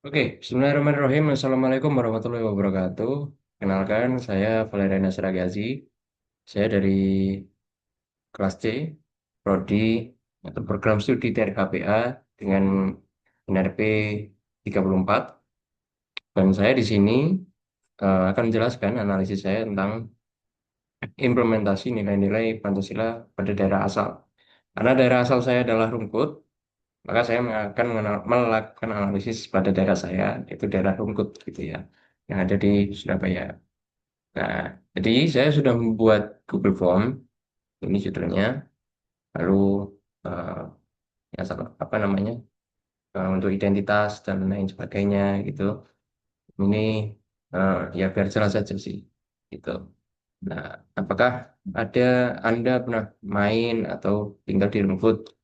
Oke, Bismillahirrahmanirrahim. Assalamualaikum warahmatullahi wabarakatuh. Kenalkan, saya Valeriana Seragazi. Saya dari kelas C, Prodi atau Program Studi Teknik HPA dengan NRP 34. Dan saya di sini akan menjelaskan analisis saya tentang implementasi nilai-nilai Pancasila pada daerah asal. Karena daerah asal saya adalah Rungkut, maka saya akan melakukan analisis pada daerah saya, yaitu daerah Rungkut gitu ya, yang ada di Surabaya. Nah, jadi saya sudah membuat Google Form, ini judulnya, lalu eh, apa namanya, untuk identitas dan lain sebagainya gitu. Ini ya biar jelas saja sih, gitu. Nah, apakah ada Anda pernah main atau tinggal di Rungkut?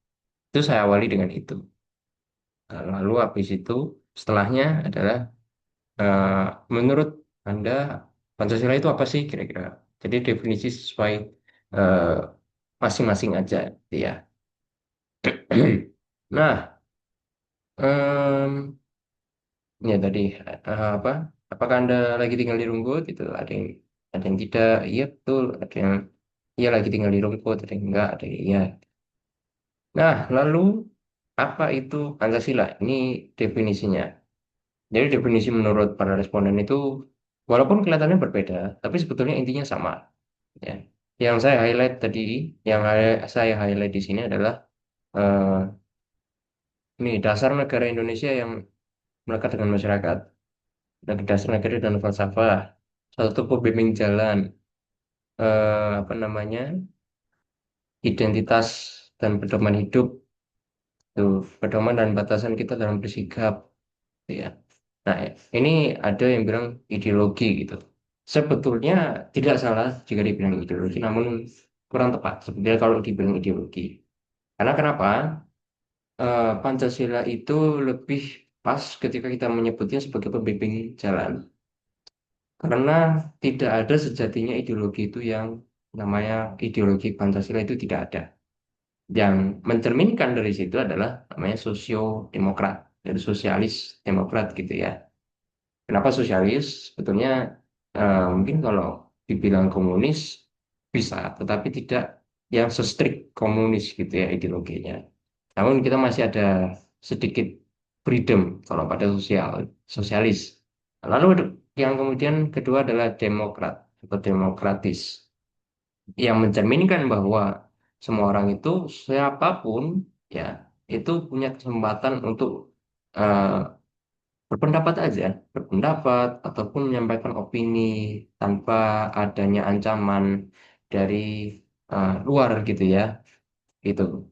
Itu saya awali dengan itu. Lalu habis itu, setelahnya adalah eh, menurut Anda Pancasila itu apa sih kira-kira? Jadi definisi sesuai eh, masing-masing aja, gitu ya. Nah, em, ya tadi apa? Apakah Anda lagi tinggal di Rungkut? Itu ada yang tidak, iya betul. Ada yang iya lagi tinggal di Rungkut, ada yang enggak, ada yang iya. Nah, lalu apa itu Pancasila? Ini definisinya. Jadi definisi menurut para responden itu walaupun kelihatannya berbeda, tapi sebetulnya intinya sama. Ya. Yang saya highlight tadi, saya highlight di sini adalah eh, ini dasar negara Indonesia yang melekat dengan masyarakat, dan dasar negara dan falsafah, satu pembimbing jalan, apa namanya, identitas dan pedoman hidup, tuh pedoman dan batasan kita dalam bersikap, gitu ya. Nah, ini ada yang bilang ideologi gitu. Sebetulnya tidak salah jika dibilang ideologi, namun kurang tepat sebetulnya kalau dibilang ideologi. Karena kenapa? Pancasila itu lebih pas ketika kita menyebutnya sebagai pembimbing jalan. Karena tidak ada sejatinya ideologi itu yang namanya ideologi Pancasila itu tidak ada. Yang mencerminkan dari situ adalah namanya sosio-demokrat, dari sosialis demokrat gitu ya. Kenapa sosialis? Sebetulnya mungkin kalau dibilang komunis bisa, tetapi tidak yang se-strict komunis gitu ya ideologinya. Namun kita masih ada sedikit freedom kalau pada sosialis. Lalu yang kemudian kedua adalah demokrat atau demokratis yang mencerminkan bahwa semua orang itu siapapun ya itu punya kesempatan untuk eh, berpendapat aja, berpendapat ataupun menyampaikan opini tanpa adanya ancaman dari luar gitu ya, gitu.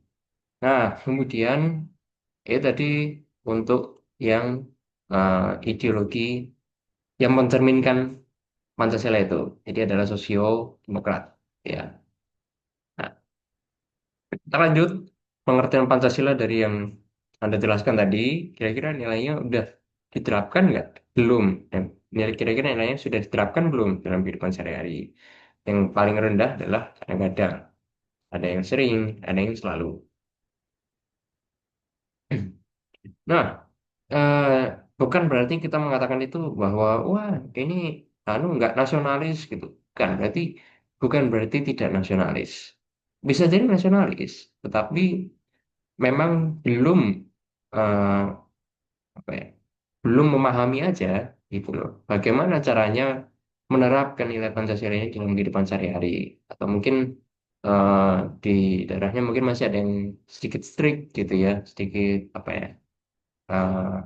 Nah, kemudian tadi untuk yang eh, ideologi yang mencerminkan Pancasila itu, jadi adalah sosio demokrat, ya. Nah, kita lanjut pengertian Pancasila dari yang Anda jelaskan tadi, kira-kira nilainya udah diterapkan nggak? Belum. Kira-kira nilainya sudah diterapkan belum dalam kehidupan sehari-hari? Yang paling rendah adalah kadang-kadang, ada yang sering, ada yang selalu. Nah, eh, bukan berarti kita mengatakan itu bahwa wah ini nggak nasionalis gitu. Bukan berarti tidak nasionalis. Bisa jadi nasionalis, tetapi memang belum eh, apa ya, belum memahami aja gitu loh. Bagaimana caranya menerapkan nilai Pancasila ini dalam kehidupan sehari-hari atau mungkin eh, di daerahnya mungkin masih ada yang sedikit strict gitu ya, sedikit apa ya, eh,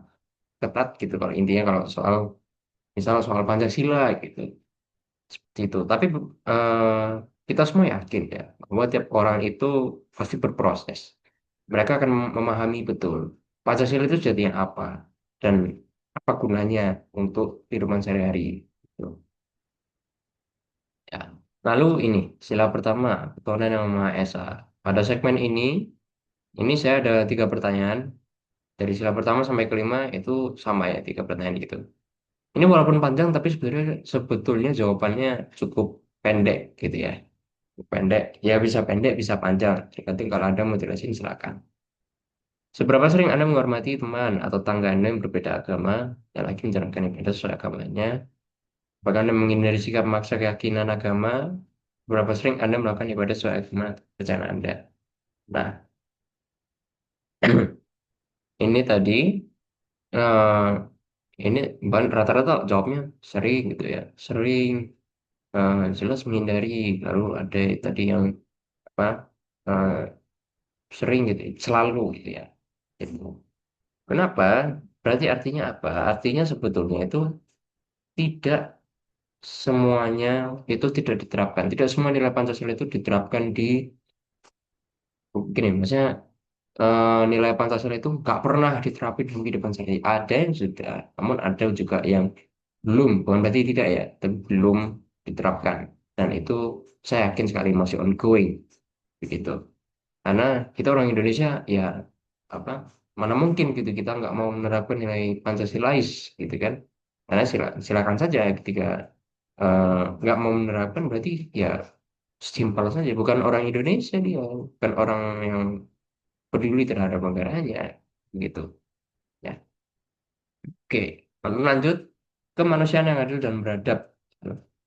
ketat gitu kalau intinya kalau soal misal soal Pancasila gitu seperti itu. Tapi eh, kita semua yakin ya bahwa tiap orang itu pasti berproses. Mereka akan memahami betul Pancasila itu jadinya apa dan apa gunanya untuk kehidupan sehari-hari. Gitu. Ya. Lalu ini sila pertama ketuhanan yang Maha Esa. Pada segmen ini saya ada tiga pertanyaan dari sila pertama sampai kelima itu sama ya tiga pertanyaan gitu. Ini walaupun panjang tapi sebetulnya jawabannya cukup pendek gitu ya. Pendek, ya bisa pendek, bisa panjang. Tergantung kalau Anda mau jelasin silakan. Seberapa sering Anda menghormati teman atau tangga Anda yang berbeda agama, yang lagi menjalankan ibadah sesuai agamanya? Apakah Anda menghindari sikap memaksa keyakinan agama? Berapa sering Anda melakukan ibadah sesuai agama kepercayaan Anda? Nah, ini tadi, eh, ini rata-rata jawabnya sering gitu ya. Sering, jelas menghindari. Lalu ada tadi yang apa, eh, sering gitu, selalu gitu ya. Itu. Kenapa? Berarti artinya apa? Artinya sebetulnya itu tidak semuanya itu tidak diterapkan. Tidak semua nilai Pancasila itu diterapkan di gini, maksudnya nilai Pancasila itu nggak pernah diterapkan dalam kehidupan sehari. Ada yang sudah, namun ada juga yang belum. Bukan berarti tidak ya, tapi belum diterapkan. Dan itu saya yakin sekali masih ongoing begitu. Karena kita orang Indonesia ya apa mana mungkin gitu kita nggak mau menerapkan nilai Pancasilais gitu kan? Karena silakan saja ketika nggak mau menerapkan berarti ya simpel saja bukan orang Indonesia dia bukan orang yang peduli terhadap negaranya gitu ya. Oke, lalu lanjut kemanusiaan yang adil dan beradab.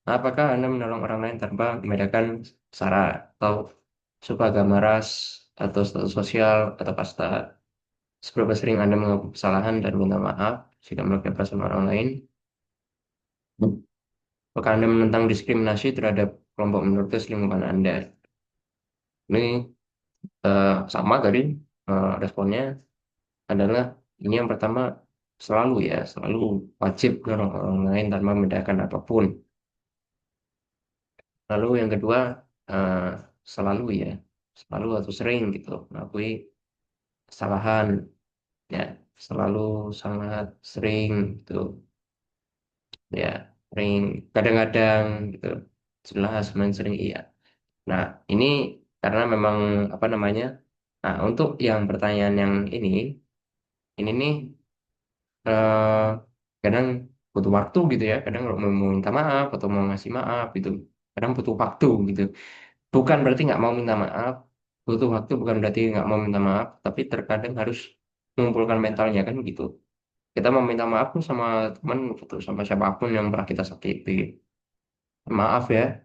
Apakah Anda menolong orang lain tanpa membedakan sara atau suku agama ras atau status sosial atau kasta? Seberapa sering Anda mengaku kesalahan dan minta maaf jika melakukan perasaan orang lain? Apakah Anda menentang diskriminasi terhadap kelompok minoritas lingkungan Anda? Ini sama tadi responnya adalah ini yang pertama selalu ya, selalu wajib menolong orang lain tanpa membedakan apapun. Lalu yang kedua eh, selalu ya, selalu atau sering gitu mengakui kesalahan ya, selalu sangat sering gitu ya, sering kadang-kadang gitu jelas main sering iya. Nah ini karena memang apa namanya, nah untuk yang pertanyaan yang ini nih eh, kadang butuh waktu gitu ya, kadang kalau mau minta maaf atau mau ngasih maaf gitu kadang butuh waktu gitu, bukan berarti nggak mau minta maaf, butuh waktu bukan berarti nggak mau minta maaf, tapi terkadang harus mengumpulkan mentalnya kan gitu. Kita mau minta maaf pun sama teman atau sama siapapun yang pernah kita sakiti, maaf ya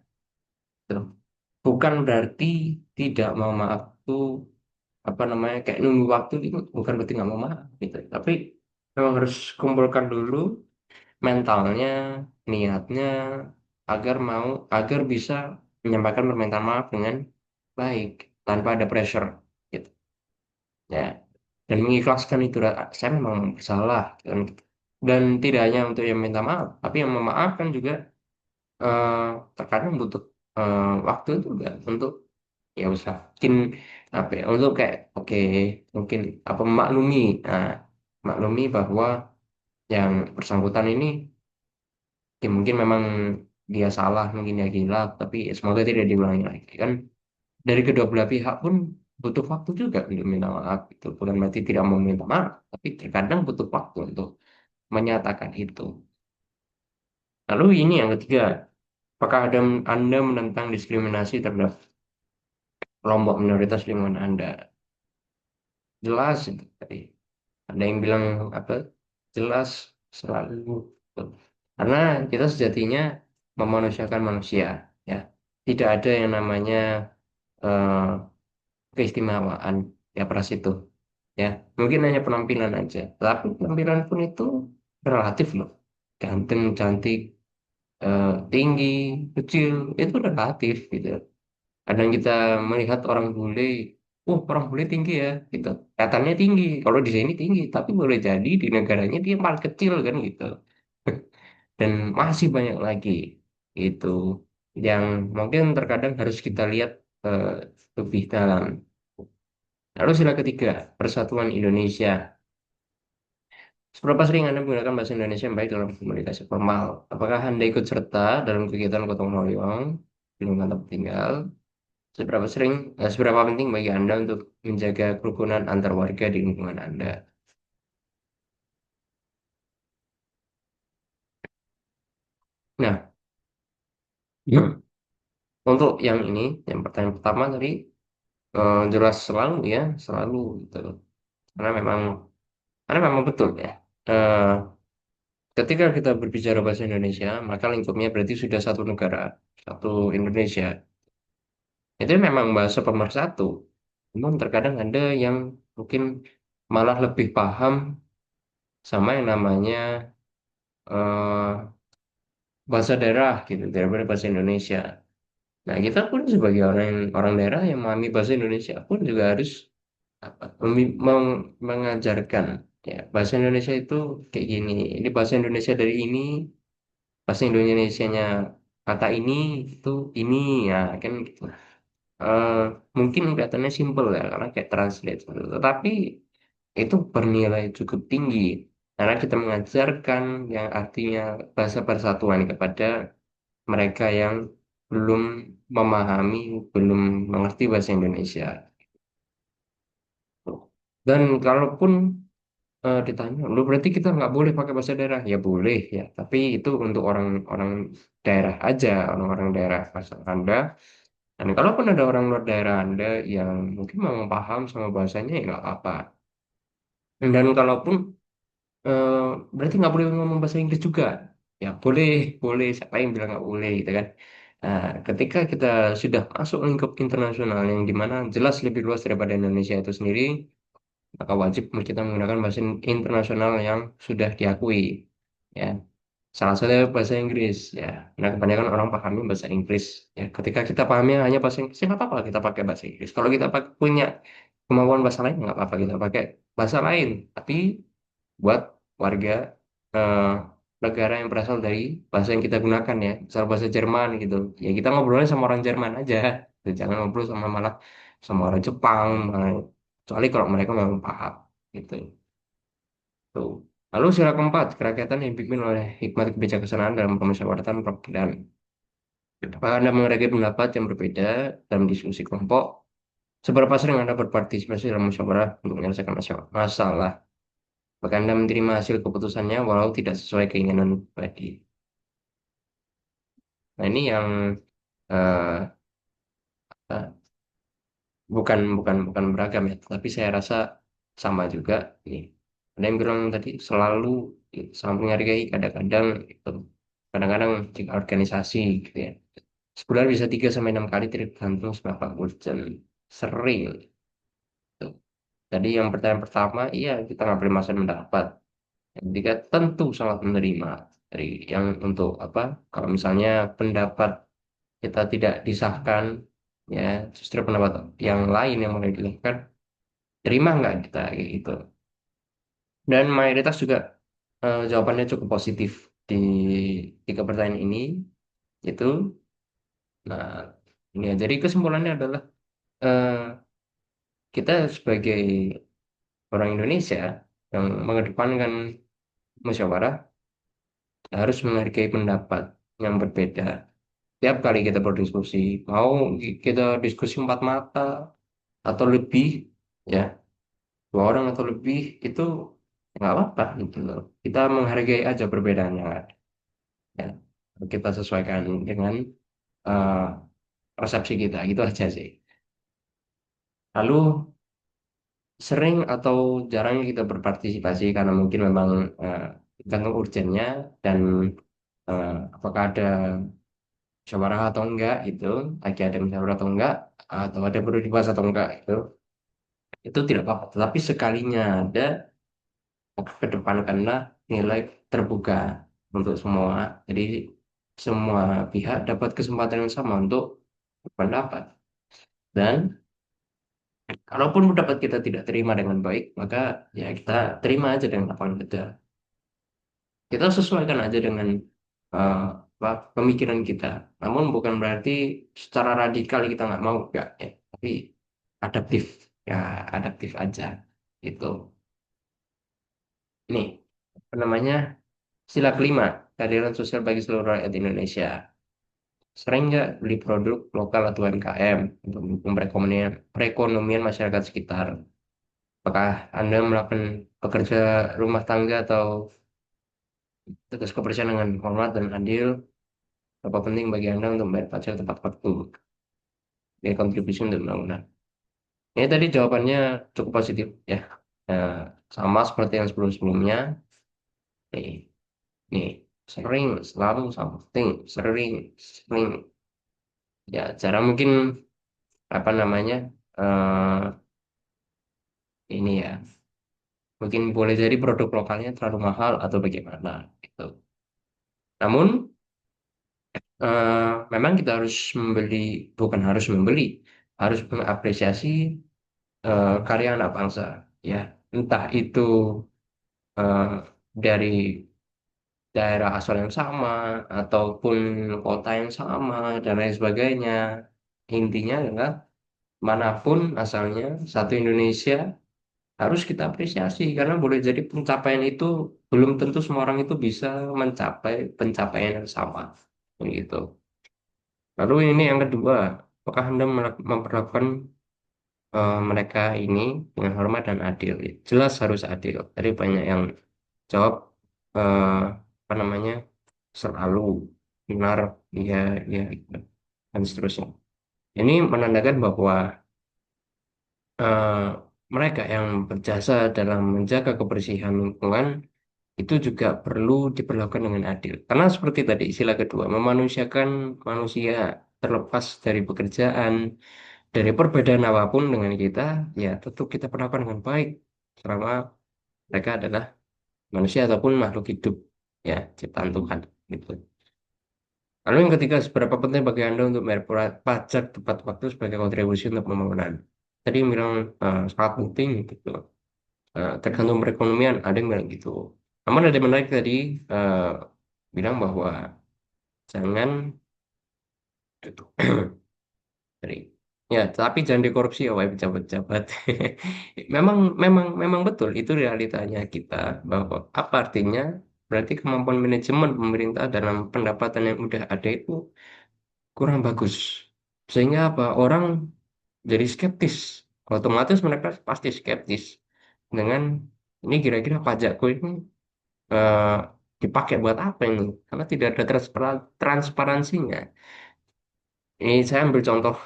gitu. Bukan berarti tidak mau maaf itu apa namanya kayak nunggu waktu itu bukan berarti nggak mau maaf gitu, tapi memang harus kumpulkan dulu mentalnya, niatnya agar mau agar bisa menyampaikan permintaan maaf dengan baik tanpa ada pressure gitu ya, dan mengikhlaskan itu saya memang bersalah dan tidak hanya untuk yang minta maaf tapi yang memaafkan juga eh, terkadang butuh waktu juga untuk ya usaha mungkin apa ya untuk kayak oke mungkin apa memaklumi, nah maklumi bahwa yang bersangkutan ini ya mungkin memang dia salah mungkin ya gila tapi ya semoga tidak diulangi lagi kan. Dari kedua belah pihak pun butuh waktu juga untuk minta maaf itu bukan berarti tidak mau minta maaf tapi terkadang butuh waktu untuk menyatakan itu. Lalu ini yang ketiga, apakah ada Anda menentang diskriminasi terhadap kelompok minoritas lingkungan Anda? Jelas itu tadi ada yang bilang apa, jelas selalu. Karena kita sejatinya memanusiakan manusia ya, tidak ada yang namanya eh, keistimewaan ya pras itu ya, mungkin hanya penampilan aja tapi penampilan pun itu relatif loh, ganteng cantik tinggi kecil itu relatif gitu. Kadang kita melihat orang bule, orang bule tinggi ya gitu, katanya tinggi kalau di sini tinggi tapi boleh jadi di negaranya dia paling kecil kan gitu. Dan masih banyak lagi itu yang mungkin terkadang harus kita lihat eh, lebih dalam. Lalu sila ketiga, Persatuan Indonesia. Seberapa sering Anda menggunakan bahasa Indonesia yang baik dalam komunikasi formal? Apakah Anda ikut serta dalam kegiatan gotong royong di lingkungan tempat tinggal? Seberapa penting bagi Anda untuk menjaga kerukunan antar warga di lingkungan Anda? Nah, untuk yang ini, yang pertanyaan pertama tadi jelas selalu ya, selalu gitu. Karena memang karena memang betul ya. Eh, Ketika kita berbicara bahasa Indonesia, maka lingkupnya berarti sudah satu negara, satu Indonesia. Itu memang bahasa pemersatu. Namun terkadang ada yang mungkin malah lebih paham sama yang namanya eh, bahasa daerah gitu daripada bahasa Indonesia. Nah, kita pun sebagai orang orang daerah yang memahami bahasa Indonesia pun juga harus apa, mengajarkan ya bahasa Indonesia itu kayak gini. Ini bahasa Indonesia dari ini, bahasa Indonesianya kata itu ini ya kan gitu. Eh, Mungkin kelihatannya simpel ya karena kayak translate gitu. Tetapi itu bernilai cukup tinggi karena kita mengajarkan yang artinya bahasa persatuan kepada mereka yang belum memahami, belum mengerti bahasa Indonesia. Dan kalaupun ditanya, lu berarti kita nggak boleh pakai bahasa daerah? Ya boleh ya, tapi itu untuk orang-orang daerah aja, orang-orang daerah asal Anda. Dan kalaupun ada orang luar daerah Anda yang mungkin mau paham sama bahasanya, ya nggak apa-apa. Dan kalaupun eh, berarti nggak boleh ngomong bahasa Inggris juga. Ya boleh, boleh. Siapa yang bilang nggak boleh gitu kan? Nah, ketika kita sudah masuk lingkup internasional yang dimana jelas lebih luas daripada Indonesia itu sendiri, maka wajib kita menggunakan bahasa internasional yang sudah diakui. Ya, salah satu bahasa Inggris. Ya, nah kebanyakan orang pahami bahasa Inggris. Ya, ketika kita pahami hanya bahasa Inggris, ya nggak apa-apa kita pakai bahasa Inggris. Kalau kita punya kemampuan bahasa lain, nggak apa-apa kita pakai bahasa lain. Tapi buat warga eh, negara yang berasal dari bahasa yang kita gunakan ya, misal bahasa Jerman gitu. Ya kita ngobrolnya sama orang Jerman aja, jangan ngobrol sama malah sama orang Jepang, kecuali kalau mereka memang paham gitu. Tuh. Lalu sila keempat, kerakyatan yang dipimpin oleh hikmat kebijaksanaan dalam permusyawaratan dan apakah Anda menghargai pendapat yang berbeda dalam diskusi kelompok? Seberapa sering Anda berpartisipasi dalam musyawarah untuk menyelesaikan masalah? Maka Anda menerima hasil keputusannya walau tidak sesuai keinginan pribadi. Nah, ini yang eh, eh, bukan beragam ya, tapi saya rasa sama juga. Ini ada yang bilang tadi selalu sangat menghargai kadang-kadang itu kadang-kadang jika organisasi gitu ya. Sebulan bisa 3 sampai 6 kali tergantung seberapa urgent. Sering. Gitu. Jadi yang pertanyaan pertama, iya kita nggak boleh masa mendapat. Yang ketiga tentu sangat menerima dari yang untuk apa? Kalau misalnya pendapat kita tidak disahkan, ya justru pendapat yang lain yang mulai dilakukan, terima nggak kita kayak gitu. Dan mayoritas juga jawabannya cukup positif di tiga pertanyaan ini, itu. Nah, ini ya. Jadi kesimpulannya adalah eh, kita sebagai orang Indonesia yang mengedepankan musyawarah harus menghargai pendapat yang berbeda. Tiap kali kita berdiskusi, mau kita diskusi empat mata atau lebih, ya dua orang atau lebih itu nggak apa-apa gitu loh. Kita menghargai aja perbedaan yang ada. Ya. Kita sesuaikan dengan eh, persepsi kita, gitu aja sih. Lalu sering atau jarang kita berpartisipasi karena mungkin memang tergantung urgennya dan apakah ada musyawarah atau enggak itu, lagi ada musyawarah atau enggak, atau ada perlu dibahas atau enggak itu tidak apa-apa. Tetapi sekalinya ada kedepankanlah nilai terbuka untuk semua. Jadi semua pihak dapat kesempatan yang sama untuk berpendapat. Dan kalaupun pendapat kita tidak terima dengan baik, maka ya kita terima aja dengan lapang dada. Kita sesuaikan aja dengan eh, apa, pemikiran kita. Namun bukan berarti secara radikal kita nggak mau, enggak ya. Tapi adaptif, ya adaptif aja. Itu. Ini apa namanya? Sila kelima, keadilan sosial bagi seluruh rakyat Indonesia. Sering nggak beli produk lokal atau UMKM untuk mendukung perekonomian masyarakat sekitar? Apakah Anda melakukan pekerja rumah tangga atau tugas kebersihan dengan hormat dan adil? Apa penting bagi Anda untuk membayar pajak tepat waktu? Dari kontribusi untuk undang-undang. Ini tadi jawabannya cukup positif ya. Eh, sama seperti yang sebelum-sebelumnya, nih, nih, sering, selalu, something, sering, sering. Ya, cara mungkin, apa namanya, eh ini ya, mungkin boleh jadi produk lokalnya terlalu mahal atau bagaimana, gitu. Namun, memang kita harus membeli, bukan harus membeli, harus mengapresiasi karya anak bangsa, ya. Entah itu dari daerah asal yang sama ataupun kota yang sama dan lain sebagainya. Intinya adalah manapun asalnya, satu Indonesia harus kita apresiasi karena boleh jadi pencapaian itu belum tentu semua orang itu bisa mencapai pencapaian yang sama, gitu. Lalu ini yang kedua, apakah Anda memperlakukan mereka ini dengan hormat dan adil? Jelas harus adil. Tadi banyak yang jawab eh, apa namanya, selalu benar, iya, iya, dan seterusnya. Ini menandakan bahwa eh, mereka yang berjasa dalam menjaga kebersihan lingkungan itu juga perlu diperlakukan dengan adil. Karena seperti tadi istilah kedua, memanusiakan manusia terlepas dari pekerjaan, dari perbedaan apapun dengan kita, ya tetap kita perlakukan dengan baik selama mereka adalah manusia ataupun makhluk hidup, ya ciptaan Tuhan, gitu. Lalu yang ketiga, seberapa penting bagi Anda untuk bayar pajak tepat waktu sebagai kontribusi untuk pembangunan? Tadi yang bilang sangat penting gitu. Tergantung perekonomian, ada yang bilang gitu. Namun ada yang menarik tadi, eh, bilang bahwa jangan gitu. Sorry. Ya, tapi jangan dikorupsi ya, wahai pejabat-pejabat. Memang betul itu realitanya kita, bahwa apa artinya? Berarti kemampuan manajemen pemerintah dalam pendapatan yang udah ada itu kurang bagus. Sehingga apa? Orang jadi skeptis. Otomatis mereka pasti skeptis dengan ini, kira-kira pajakku ini eh, dipakai buat apa ini? Karena tidak ada transparansinya. Ini saya ambil contoh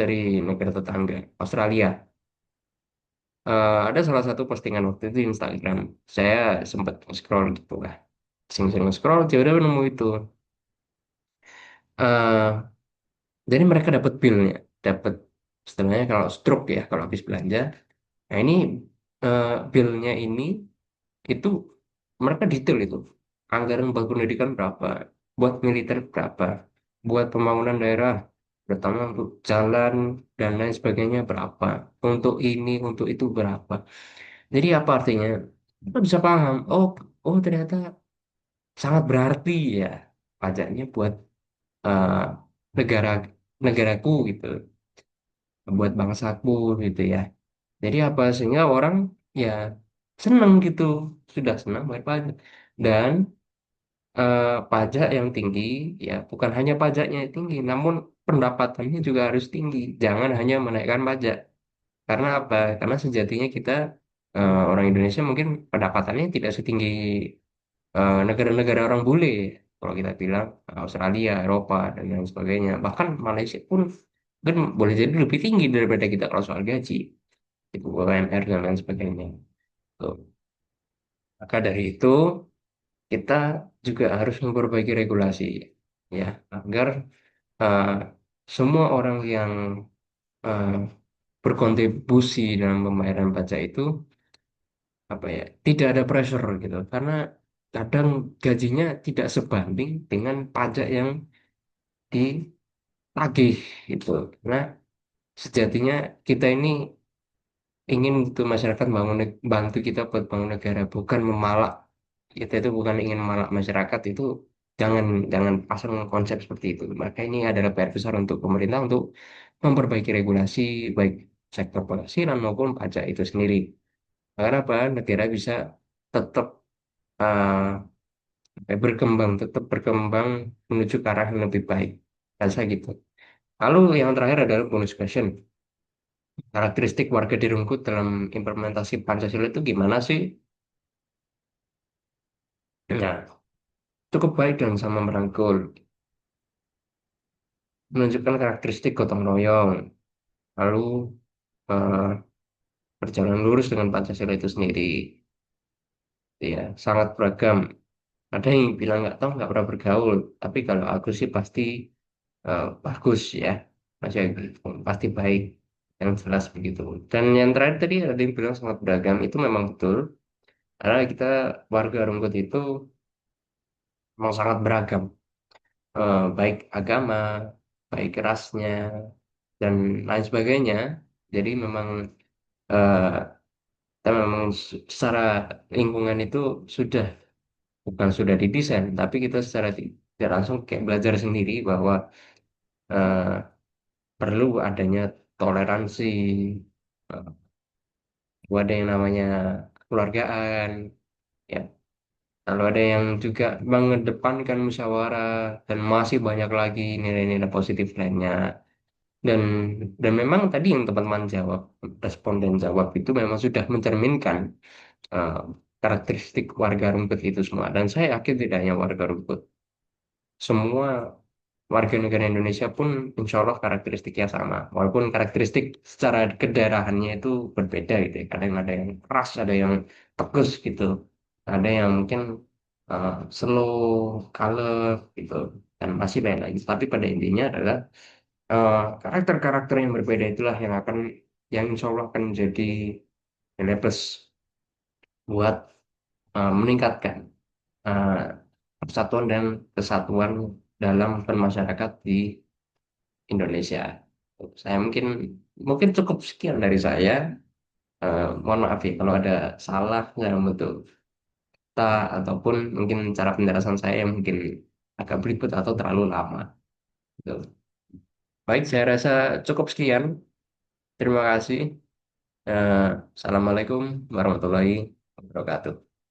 dari negara tetangga, Australia. Ada salah satu postingan waktu itu di Instagram. Saya sempat scroll gitu lah. Sing-sing scroll, udah nemu itu. Eh, jadi mereka dapat bill-nya, dapat istilahnya kalau stroke ya, kalau habis belanja. Nah ini bill-nya ini itu mereka detail itu. Anggaran buat pendidikan berapa, buat militer berapa, buat pembangunan daerah, terutama untuk jalan dan lain sebagainya berapa, untuk ini, untuk itu berapa. Jadi apa artinya? Kita bisa paham, oh, oh ternyata sangat berarti ya pajaknya buat eh, negara negaraku gitu, buat bangsaku gitu ya. Jadi apa sehingga orang ya senang gitu, sudah senang bayar pajak. Dan pajak yang tinggi ya bukan hanya pajaknya yang tinggi, namun pendapatannya juga harus tinggi. Jangan hanya menaikkan pajak. Karena apa? Karena sejatinya kita orang Indonesia mungkin pendapatannya tidak setinggi negara-negara orang bule. Kalau kita bilang Australia, Eropa dan lain sebagainya. Bahkan Malaysia pun kan boleh jadi lebih tinggi daripada kita kalau soal gaji, itu UMR dan lain sebagainya. Tuh. Maka dari itu kita juga harus memperbaiki regulasi ya agar eh, semua orang yang eh, berkontribusi dalam pembayaran pajak itu apa ya tidak ada pressure gitu karena kadang gajinya tidak sebanding dengan pajak yang ditagih gitu. Nah, sejatinya kita ini ingin untuk masyarakat bantu kita buat bangun negara, bukan memalak. Kita itu bukan ingin memalak masyarakat itu, jangan jangan pasang konsep seperti itu. Maka ini adalah PR besar untuk pemerintah untuk memperbaiki regulasi baik sektor penghasilan maupun pajak itu sendiri. Karena apa? Negara bisa tetap berkembang, tetap berkembang menuju ke arah yang lebih baik. Rasa gitu. Lalu yang terakhir adalah bonus question. Karakteristik warga di Rungkut dalam implementasi Pancasila itu gimana sih? Nah, cukup baik dan sama merangkul. Menunjukkan karakteristik gotong royong. Lalu eh, berjalan lurus dengan Pancasila itu sendiri. Ya, sangat beragam. Ada yang bilang nggak tahu, nggak pernah bergaul, tapi kalau aku sih pasti bagus ya, masih pasti baik, yang jelas begitu. Dan yang terakhir tadi ada yang bilang sangat beragam, itu memang betul. Karena kita warga Rungkut itu memang sangat beragam, baik agama, baik rasnya, dan lain sebagainya. Jadi memang eh, kita memang secara lingkungan itu sudah bukan sudah didesain, tapi kita secara tidak langsung kayak belajar sendiri bahwa eh, perlu adanya toleransi, ada yang namanya keluargaan, ya. Lalu ada yang juga mengedepankan musyawarah dan masih banyak lagi nilai-nilai positif lainnya. Dan dan memang tadi yang teman-teman jawab, responden jawab itu memang sudah mencerminkan eh, karakteristik warga rumput itu semua. Dan saya yakin tidak hanya warga rumput, semua warga negara Indonesia pun insya Allah karakteristiknya sama. Walaupun karakteristik secara kedaerahannya itu berbeda gitu ya. Kadang ada yang keras, ada yang tegas gitu. Ada yang mungkin slow, kalem gitu. Dan masih banyak lagi. Tapi pada intinya adalah eh, karakter-karakter yang berbeda itulah yang insya Allah akan menjadi nilai plus buat meningkatkan eh, persatuan dan kesatuan dalam bermasyarakat di Indonesia. Saya mungkin mungkin cukup sekian dari saya. Mohon maaf ya kalau ada salah dalam bentuk kata ataupun mungkin cara penjelasan saya yang mungkin agak berikut atau terlalu lama. Gitu. Baik, saya rasa cukup sekian. Terima kasih. Eh, Assalamualaikum warahmatullahi wabarakatuh.